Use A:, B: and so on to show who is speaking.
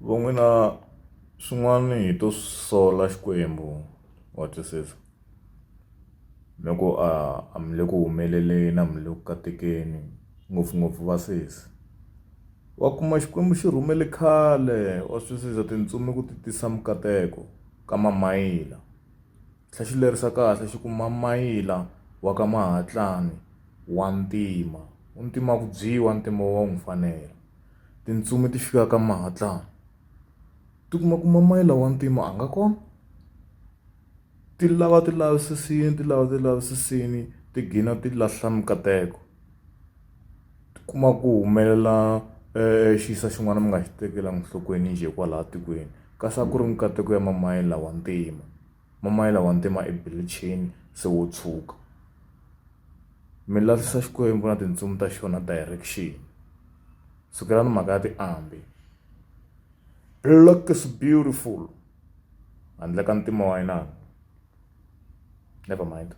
A: van'wina swin'wana hi to sola Xikwembu wa twisisa loko a mi le ku humeleleni a mi le ku katekeni ngopfungopfu vasesi wa kuma Xikwembu xi rhumele khale wa twisisa tintsumi ku ti tisa mikateko ka mamayila tlhela xi lerisa kahle xi ku mamayila wa ka Mahatlani wa ntima u ntima ku dyiwa ntima wa n'wi fanela tintsumi ti fika ka Mahatlani ti kuma ku mamayila wa ntima a nga kona ti lavisisini ti gina ti lahla mikateko ti kuma ku humelela xisa xin'wana mi nga xi tekelanga nhlokweni njhe kwalaha tikweni kasi a ku ri mikateko ya mamayila wa ntima mamayila wa ntima ebelichini se wo tshuka mi lavisisa Xikwembu na tintsumi ta xona direction sukelani mhaka ya ti-ambi look is beautiful handle ka ntima wa inani never mind